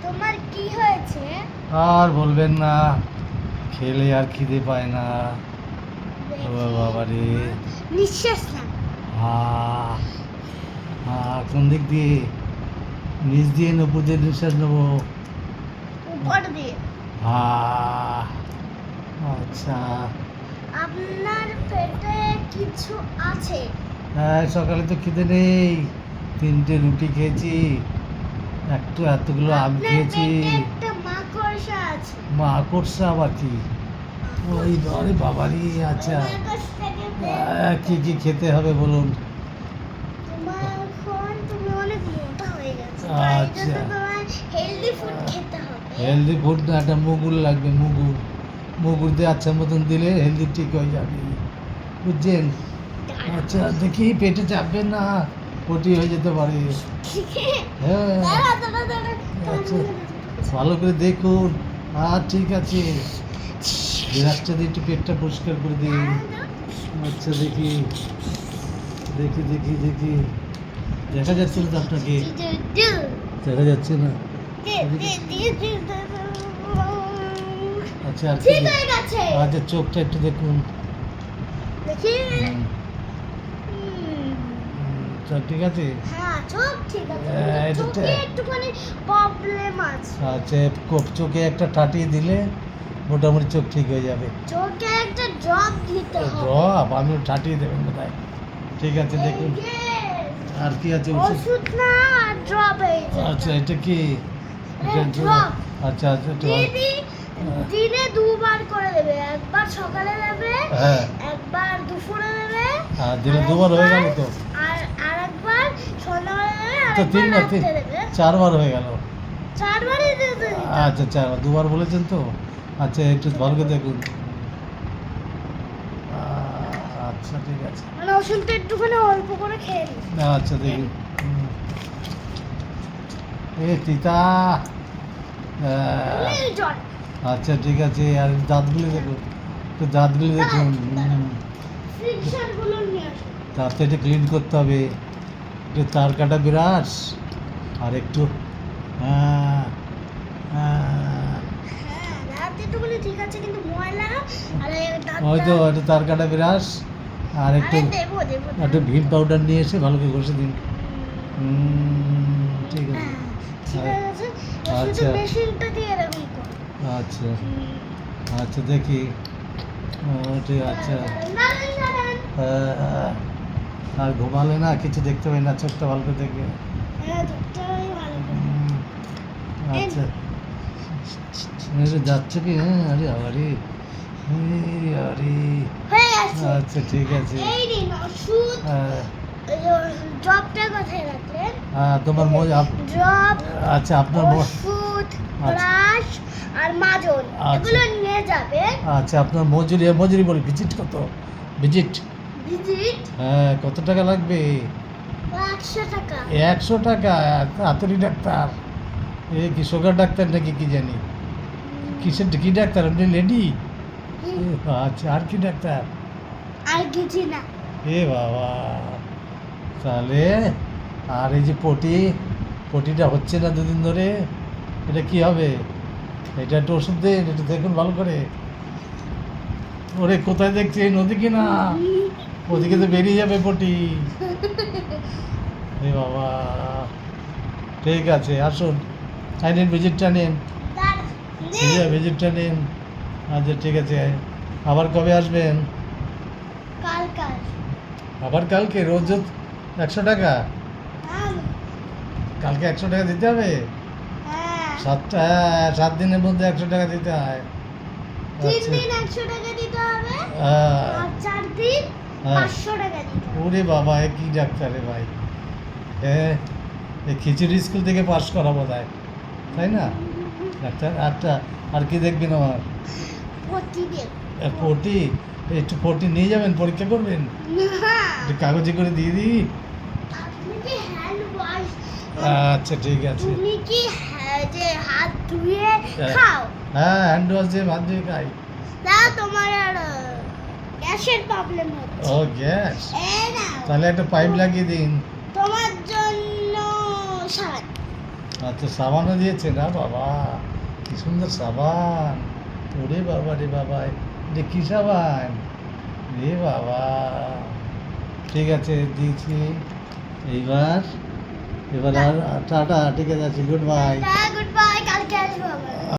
তোমার কি হয়েছে? আর বলবেন না, খেলে আর খিদে পায় না। ও বাবা রে, নিঃশ্বাস না। কোন দিক দিয়ে? নিচ দিয়ে না উপর দিয়ে নিঃশ্বাস নেবো? উপর দিয়ে। আচ্ছা। আপনার পেটে কিছু আছে? হ্যাঁ, সকালে তো খিদে নেই, 3টে রুটি খেয়েছি, এতগুলো আম আপনার খেয়েছি। পেটে একটা মাকড়সা আছে। মাকড়সা আবার কি? ওই আরে বাবারি। আচ্ছা, মাকড়সাটাকে বের কি কি খেতে হবে বলুন? তুমি অনেক মোটা হয়ে গেছো, তাই আচ্ছা। জন্য তোমার হেলদি ফুড খেতে হবে। হেলদি ফুড না, একটা মুগুর লাগবে, মুগুর দিয়ে আচ্ছা মতন দিলে হেলদি ঠিক হয়ে যাবে, বুঝছেন? আচ্ছা, দেখি পেটে চাপবে না, পটি হয়ে যেতে পারে। হ্যাঁ, আচ্ছা, ভালো করে দেখুন। ঠিক আছে, গ্লাসটা দিয়ে একটু পেটটা পরিষ্কার করে দিন। আচ্ছা, দেখি দেখি দেখি দেখি দেখা যাচ্ছে না তো আপনাকে? দেখা যাচ্ছে না? আচ্ছা, আর ঠিক হয়ে গেছে। আচ্ছা, চোখটা একটু দেখুন। দেখি। চোখ ঠিক আছে? হ্যাঁ, চোখ ঠিক আছে, হ্যাঁ, এটা চোখে একটুখানি প্রবলেম আছে। আচ্ছা, চোখে একটা টাটিয়ে দিলে মোটামুটি চোখ ঠিক হয়ে যাবে। চোখে একটা ড্রপ দিতে হবে। ড্রপ? আমি টাটিয়ে দেবেন বোধহয়। ঠিক আছে, দেখুন। আর কি আছে? ওষুধ না, ড্রপ এই যে। আচ্ছা, এটা কি? এটা ড্রপ। আচ্ছা আচ্ছা, দিদি দিনে দুবার করে দেবে, একবার সকালে দেবে, হ্যাঁ, একবার দুপুরে দেবে, দিনে দুবার হয়ে গেল তো? আর আরেকবার সন্ধ্যাবেলা দেবে, আর তো একবার তিনবার, রাত্রে দেবে। 4বার হয়ে গেল। চারবারই দিতে দিতে। আচ্ছা, 4বার, 2বার বলেছেন তো? আচ্ছা, একটু ভালো করে দেখুন। আচ্ছা, ঠিক আছে। মানে ওষুধটা একটুখানি অল্প করে খেয়ে নিই। আচ্ছা, দেখুন। তিতা। এই জল। আচ্ছা, ঠিক আছে। আর দাঁতগুলি দেখুন, একটু দাঁতগুলি দেখুন। ফ্রিকশনগুলো নিয়ে আসো। দাঁতটা একটু ক্লিন করতে হবে, একটু তার কাটা ব্রাশ, আর একটু হ্যাঁ হ্যাঁ, হ্যাঁ, দাঁত একটুখানি ঠিক আছে, কিন্তু ময়লা। আর এই ওই তো দাঁতটা। একটু তার কাটা ব্রাশ, আর একটু আরে দেবো দেবো একটু ভীম পাউডার নিয়ে এসে ভালো করে ঘষে দিন। ঠিক আছে। হ্যাঁ, ঠিক আছে। আচ্ছা। শুধু মেশিনটা দিয়ে এরকম করো। আচ্ছা আচ্ছা, দেখি। ঠিক আচ্ছা। দাঁড়ান, দাঁড়ান। আর ঘুমালে না, কিছু দেখতে পাই না, চোখটা ভালো করে দেখবে। হ্যাঁ, চোখটাই ভালো করে। আচ্ছা, যাচ্ছে কি? হ্যাঁ, আরে আরে আরে। হয়ে গেছে। আচ্ছা, ঠিক আছে। এই নিন ওষুধ। ড্রপটা কোথায় রাখলেন? তোমার ড্রপ, আচ্ছা, আপনার ওষুধ, ব্রাশ আর মাজন, এগুলো নিয়ে যাবে। আচ্ছা, আপনার মজুরি বলি, ভিজিট কত? ভিজিট? ভিজিট হ্যাঁ, কত টাকা লাগবে? 100 টাকা। 100 টাকা? হাতুড়ি ডাক্তার? কি সুগার ডাক্তার নাকি কি জানি? কি ডাক্তার আপনি, লেডি? আচ্ছা, আর কি ডাক্তার? আর কিছু না। বাবা, তাহলে আর এই যে পটিটা হচ্ছে না 2 দিন ধরে, এটা কি হবে? এটা একটু ওষুধ দিন, একটু দেখুন ভালো করে। ওরে, কোথায় দেখছেন? ওদিকে না, ওদিকে তো বেরিয়ে যাবে পটি। বাবা, ঠিক আছে, আসুন। নিন ভিজিটটা নিন, ভিজিটটা নিন। আচ্ছা, ঠিক আছে। আবার কবে আসবেন? কাল। আবার কালকে? রোজ 100 টাকা? কালকে 100 টাকা দিতে হবে? হ্যাঁ, 7 দিনের মধ্যে 100 টাকা দিতে হয়? 3 আচ্ছা। দিন 100 টাকা দিতে হবে, হ্যাঁ। আর 4 দিন হ্যাঁ। 500 টাকা দিতে হবে। ওরে বাবা, এ কি ডাক্তার রে ভাই! হ্যাঁ, এই খিচুড়ি স্কুল থেকে পাস করা বোধ হয়, তাই না ডাক্তার? আর কি দেখবেন আমার? প্রতিদিন। পটি? একটু পটি নিয়ে যাবেন, পরীক্ষা করবেন? না, একটু কাগজে করে দিয়ে দিই? আপনি কি হ্যান্ড ওয়াশ? আচ্ছা, ঠিক আছে। তুমি কি যে হাত ধুয়ে খাও? হ্যাঁ, হ্যান্ড ওয়াশ দিয়ে ভাত দিয়ে খাই। না, তোমার আর গ্যাসের প্রবলেম হচ্ছে। ও, গ্যাস? এই না, তাহলে একটা পাইপ লাগিয়ে দিন। তোমার জন্য 7। আচ্ছা সাবানও দিয়েছে না বাবা, কি সুন্দর সাবান। ওরে বাবা রে বাবা, এটা কি সাবান রে বাবা। ঠিক আছে দিয়েছি। এইবার এবার আর টাটা, ঠিক আছে, গুড বাই। গুড বাই, কালকে আসবো আবার।